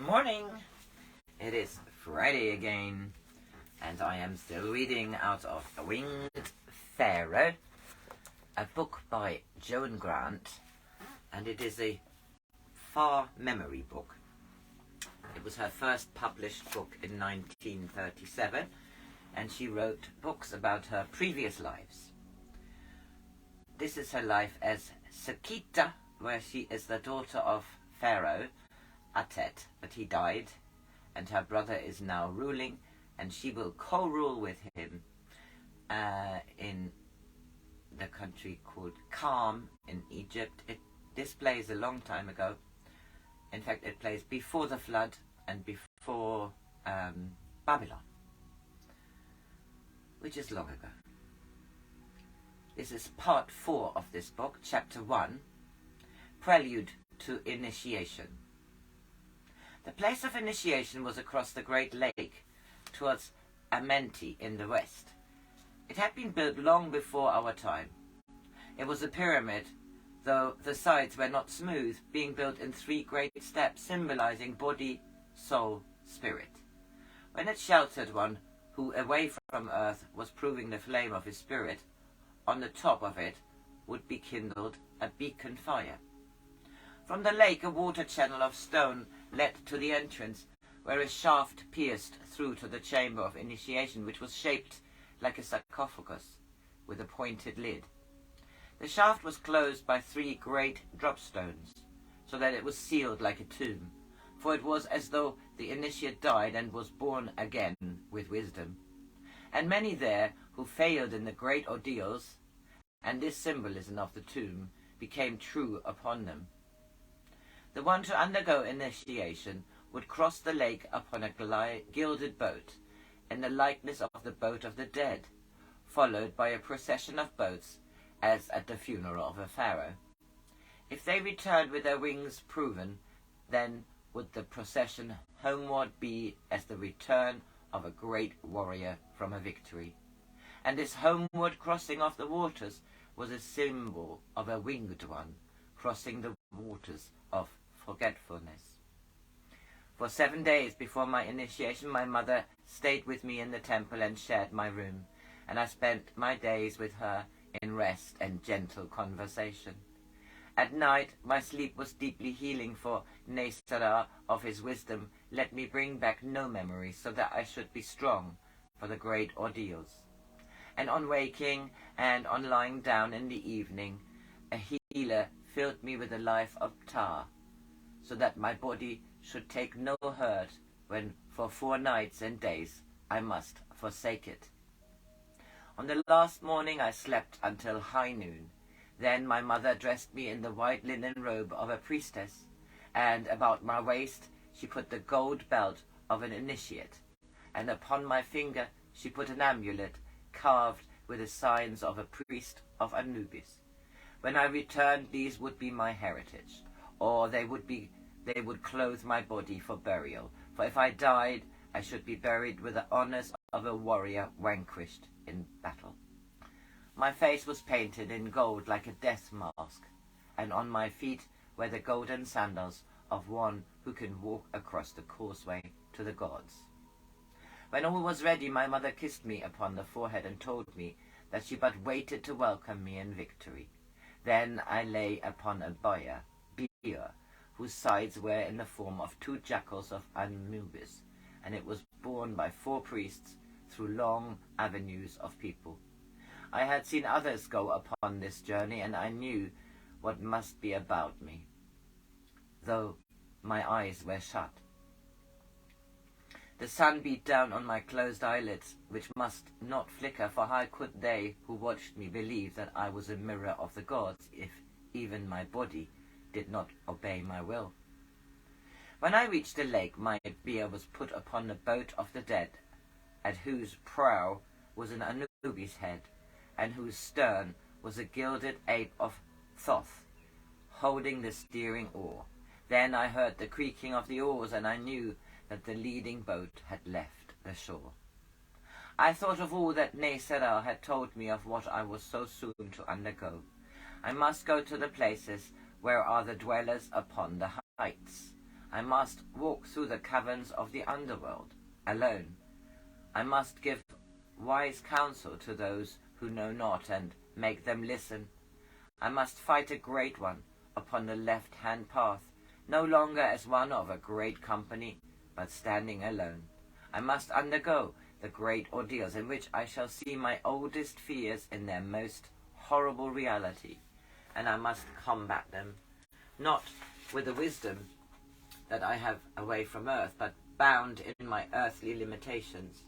morning. It is Friday again, and I am still reading out of Winged Pharaoh, a book by Joan Grants, and it is a far memory book. It was her first published book in 1937, and she wrote books about her previous lives. This is her life as Sakita, where she is the daughter of Pharaoh, Atet, but he died, and her brother is now ruling, and she will co-rule with him in the country called Calm in Egypt. This plays a long time ago. In fact, it plays before the flood and before Babylon, which is long ago. This is part 4 of this book, chapter 1, Prelude to Initiation. The place of initiation was across the Great Lake, towards Amenti in the west. It had been built long before our time. It was a pyramid, though the sides were not smooth, being built in 3 great steps, symbolizing body, soul, spirit. When it sheltered one who, away from earth, was proving the flame of his spirit, on the top of it would be kindled a beacon fire. From the lake a water channel of stone led to the entrance, where a shaft pierced through to the chamber of initiation, which was shaped like a sarcophagus with a pointed lid. The shaft was closed by 3 great drop stones, so that it was sealed like a tomb, for it was as though the initiate died and was born again with wisdom. And many there who failed in the great ordeals, and this symbolism of the tomb became true upon them. The one to undergo initiation would cross the lake upon a gilded boat, in the likeness of the boat of the dead, followed by a procession of boats, as at the funeral of a pharaoh. If they returned with their wings proven, then would the procession homeward be as the return of a great warrior from a victory. And this homeward crossing of the waters was a symbol of a winged one, crossing the waters of forgetfulness. For 7 days before my initiation, my mother stayed with me in the temple and shared my room, and I spent my days with her in rest and gentle conversation. At night, my sleep was deeply healing, for Nesara of his wisdom let me bring back no memories, so that I should be strong for the great ordeals. And on waking and on lying down in the evening, a healer filled me with the life of Ptah, so that my body should take no hurt when for 4 nights and days I must forsake it. On the last morning I slept until high noon. Then my mother dressed me in the white linen robe of a priestess, and about my waist she put the gold belt of an initiate, and upon my finger she put an amulet carved with the signs of a priest of Anubis. When I returned, these would be my heritage, or they would clothe my body for burial. For if I died, I should be buried with the honors of a warrior vanquished in battle. My face was painted in gold like a death mask, and on my feet were the golden sandals of one who can walk across the causeway to the gods. When all was ready, my mother kissed me upon the forehead and told me that she but waited to welcome me in victory. Then I lay upon a bier, whose sides were in the form of 2 jackals of Anubis, and it was borne by 4 priests through long avenues of people. I had seen others go upon this journey, and I knew what must be about me, though my eyes were shut. The sun beat down on my closed eyelids, which must not flicker, for how could they who watched me believe that I was a mirror of the gods, if even my body did not obey my will? When I reached the lake, my bier was put upon the boat of the dead, at whose prow was an Anubis head, and whose stern was a gilded ape of Thoth, holding the steering oar. Then I heard the creaking of the oars, and I knew that the leading boat had left the shore. I thought of all that Nesara had told me of what I was so soon to undergo. I must go to the places where are the dwellers upon the heights. I must walk through the caverns of the underworld, alone. I must give wise counsel to those who know not, and make them listen. I must fight a great one upon the left-hand path, no longer as one of a great company, but standing alone. I must undergo the great ordeals in which I shall see my oldest fears in their most horrible reality, and I must combat them, not with the wisdom that I have away from earth, but bound in my earthly limitations.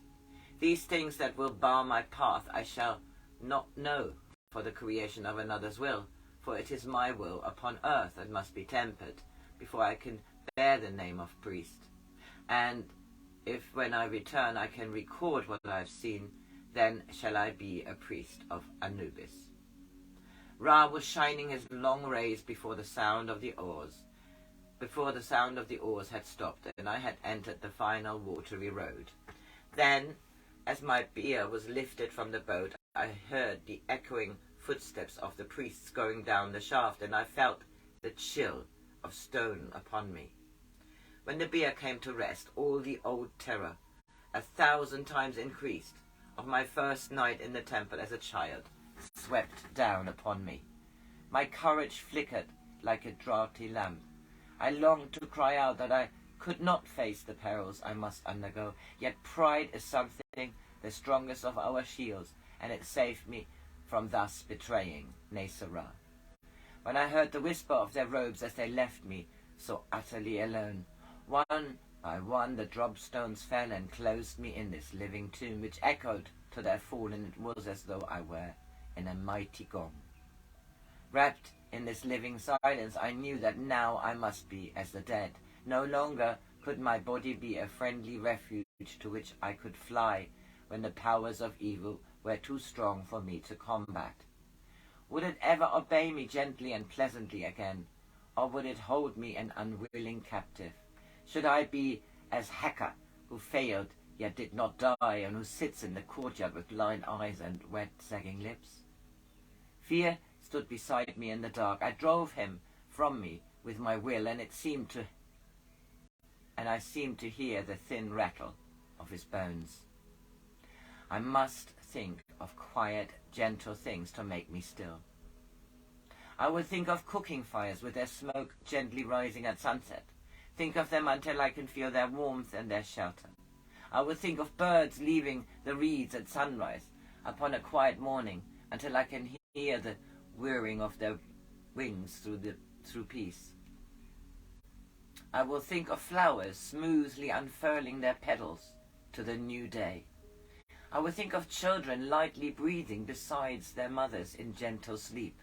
These things that will bar my path I shall not know for the creation of another's will, for it is my will upon earth that must be tempered before I can bear the name of priest. And if when I return I can record what I have seen, then shall I be a priest of Anubis. Ra was shining his long rays before the sound of the oars. Before the sound of the oars had stopped, and I had entered the final watery road. Then, as my bier was lifted from the boat, I heard the echoing footsteps of the priests going down the shaft, and I felt the chill of stone upon me. When the bier came to rest, all the old terror, 1,000 times increased, of my first night in the temple as a child, swept down upon me. My courage flickered like a draughty lamp. I longed to cry out that I could not face the perils I must undergo, yet pride is something the strongest of our shields, and it saved me from thus betraying Nesera. When I heard the whisper of their robes as they left me so utterly alone, one by one the drop-stones fell and closed me in this living tomb, which echoed to their fall, and it was as though I were in a mighty gong. Wrapped in this living silence, I knew that now I must be as the dead. No longer could my body be a friendly refuge to which I could fly when the powers of evil were too strong for me to combat. Would it ever obey me gently and pleasantly again, or would it hold me an unwilling captive? Should I be as Heka, who failed yet did not die, and who sits in the courtyard with blind eyes and wet sagging lips? Fear stood beside me in the dark. I drove him from me with my will, and I seemed to hear the thin rattle of his bones. I must think of quiet, gentle things to make me still. I would think of cooking fires with their smoke gently rising at sunset. Think of them until I can feel their warmth and their shelter. I would think of birds leaving the reeds at sunrise upon a quiet morning until I can hear the whirring of their wings through peace. I will think of flowers smoothly unfurling their petals to the new day. I will think of children lightly breathing beside their mothers in gentle sleep.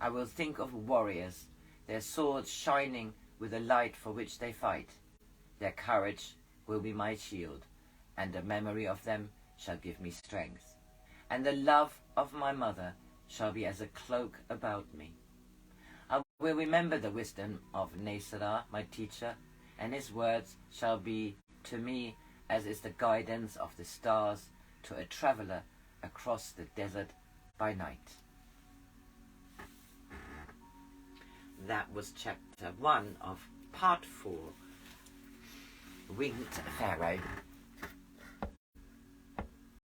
I will think of warriors, their swords shining with the light for which they fight. Their courage will be my shield, and the memory of them shall give me strength. And the love of my mother shall be as a cloak about me. I will remember the wisdom of Nesera, my teacher, and his words shall be to me as is the guidance of the stars to a traveller across the desert by night. That was chapter 1 of part 4, Winged Pharaoh.